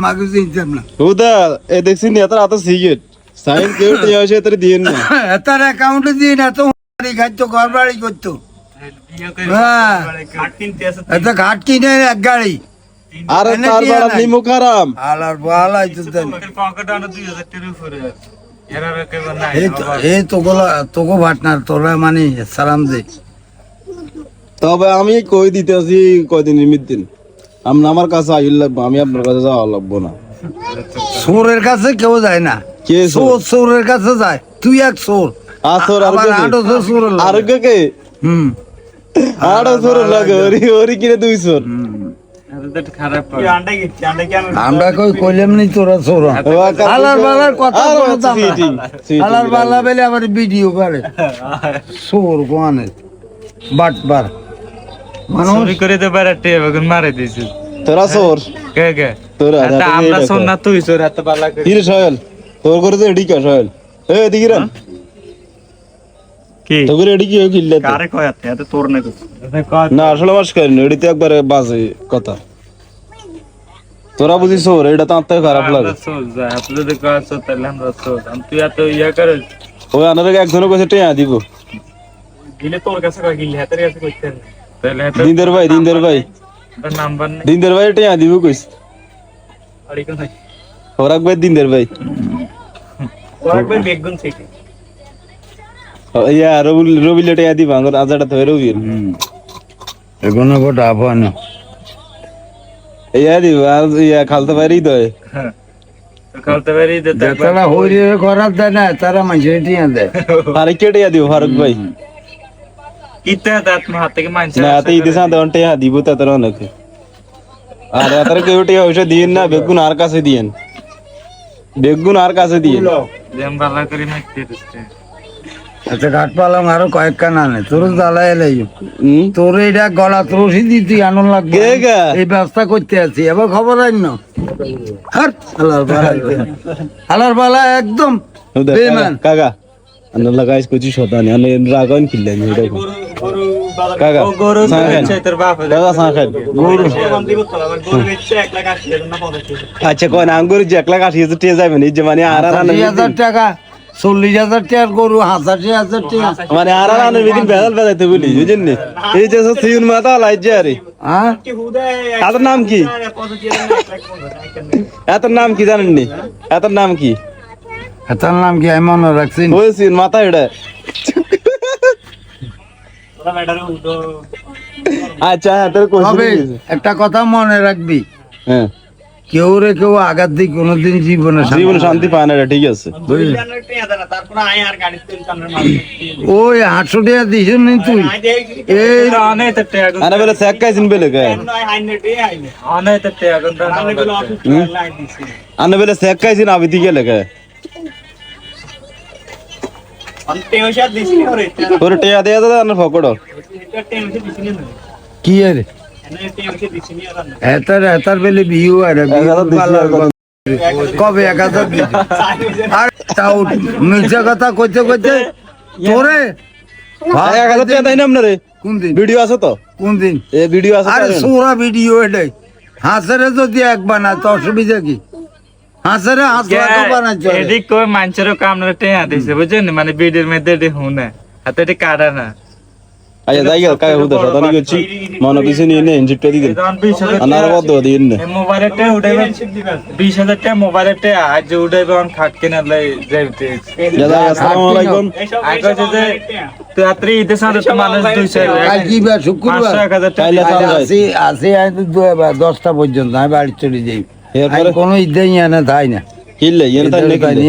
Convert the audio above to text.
মাকে চিনতাম না হুদা এ দেখছি নি এত সিগারেট সাইন কেউ টিয়া হইছে তোর দিন না তার অ্যাকাউন্টে দিয়ে না তো বাড়ি খাইতো ঘর বাড়ি করতো হ্যাঁ এত ঘাট কিনে এক গাড়ি আরে তার বড় নিমু খারাম আলার বালাই তো এই তোগো ভাটনার তোরা মানে সালাম দে তবে আমি কই দিতেছি কয়দিনের মধ্যে আমার কাছে আইল লাগবো আমি আপনার কাছে যাওয়া লাগবো না সোরের কাছে কেউ যায় না কে সোর সোরের কাছে যায় তুই এক সোর আসর আবার আটো সোর আর কে হুম আড়ো সোর লাগে ওরি কিনে দুই সোর আমরা কই কইলাম নি তোরা সোর আলার বালার কথা বলতাম আলার বালা বেলে আবার ভিডিও করে সোর কোয়ানে বাটবার চুরি করে তো বেড়াতে এখন মারে দিয়েছে তোরা সোর কে কে তোরা আমরা শোন না তুই চোর এত পালা করে হিরে সোহেল তোর করে তো এডি কা সোহেল এ দিকি রে কি তোর করে এডি কি কিল্লে কারে কয় এত তোর না কিছু না আসলে মাস করেন এডিতে একবারে বাজে কথা তোরা বুঝিস সোর এটা তো আত্মা খারাপ লাগে চোর যা আপনি যদি কয় চোর তাহলে আমরা চোর তুই এত ইয়া করে ওই আনারে একজনের কাছে টেয়া দিব গিলে তোর কাছে কয় গিলে হাতের কাছে কইতেন তাহলে দিনদের ভাই নাম্বার নেই দিনদের ভাই টেয়া দিব কইস আড়ি কোন ওরাক ভাই দিনদের ভাই ওরাকবে বেগুন থেকে ইয়া রবিলে টেয়া দিব আঙ্গুর আজাটা তো রবি এগুলো বড় আহ্বান ইয়া দিব আর ইয়া খালতে পারি তো হ্যাঁ তো খালতে পারি তো যারা হইরে করার দেয় না তারা মানুষের টিয়া দেয় ফারুক কে টেয়া দিব ফারুক ভাই কিতে দাঁত মা হাত থেকে মানছে না তো ইদিসা দন টেয়া দিব তা তোর অনেক আর এত কেউ টেয়া হইছে দিন না বেগুন আর কাছে দিয়েন বেগুন আর কাছে দিয়েন যেম বালা করে মারতে দিতে আচ্ছা ঘাট পালাম আরো কয়েক কানা নেই তোর জ্বালাই এলাই হুম তোর এইটা গলা রশি দিতি আনন্দ লাগবে কে গা? এই ব্যবস্থা করতে আছি এবার খবর আইন না হালার বালা একদম বেমান কাকা আন্না লাগাইস কুচি শতানি আনে রাগান কিল্লে নি এটা কাকা গরু সাঁখান। বেচে তোর বাপ কাকা সাঁখান। গরু গরু বেচে 1 লাখ 80 না 50 আচ্ছা কোন আঙ্গুর যে 1,80,000 টিয়া যাবে নি যে মানে আর 80,000 টাকা 40,000 টাকার গরু 80,000 টাকা মানে আর আনে বিদিন বেদাল বেদাইতে বলি বুঝেন নি এই যে সিউন মাথা লাইজে আরে হ্যাঁ এটার নাম কি এটার নাম কি জানেন নি এটার নাম কি এটার নাম কি আমি মনে রাখছি ওই সিউন মাথা এটা আচ্ছা হ্যাঁ তোর তবে কোশ্চেন একটা কথা মনে রাখবি হ্যাঁ কেউ রে কেউ আঘাত দিই কোনোদিন জীবনে জীবন শান্তি পায় না এটা ঠিক আছে ওই 800 টাকা দিস নি তুই এই অনেক তো টাকা আরে বলে চেক কাইছিন বেলে কে অনেক তো টাকা আনে বলে চেক কাইছিন আবি দিকে লেগে তোর টিয়া দেয়া দাদা আনে ফকড়ো কি রে এতার বেলে বিহু আর কবে 1000 দিবি আর তাও মিথ্যা কথা কইতে কইতে তোরে 1000 টাকা দেয় না আপনারে কোন দিন ভিডিও আছে তো কোন দিন এই ভিডিও আছে আরে তো সোরা ভিডিও এটাই হাসরে যদি এক বানা তো অসুবিধা কি হাসরে হাসলা তো বানাচ্ছে এদিক কই মানছেরও কামনে টাকা দিছে বুঝছেন মানে বিডির মধ্যে দে হুনে হাতে এটা কাটা না আচ্ছা যাই গেল কাই হুদা সদানি গেছি মনে কিছু নিয়ে নে ইনজেক্ট দিই আনার বদ দিন না মোবাইলের টাকা উঠাইবে 20,000 টাকা মোবাইলের টাকা আজ যে উঠাইবে অন খাট কিনা লাই যাইতে দাদা আসসালামু আলাইকুম আই কইছে যে তুই রাত্রি ঈদের সাথে তো মানুষ 200 কাল কি বার শুক্রবার 500,000 টাকা কাইলে তাও যাই আসি আসি আই তো 10টা পর্যন্ত আমি বাড়ি চলে যাই এরপরে কোনো ইদাই না তাই না কিল্লে এর তাই নাকি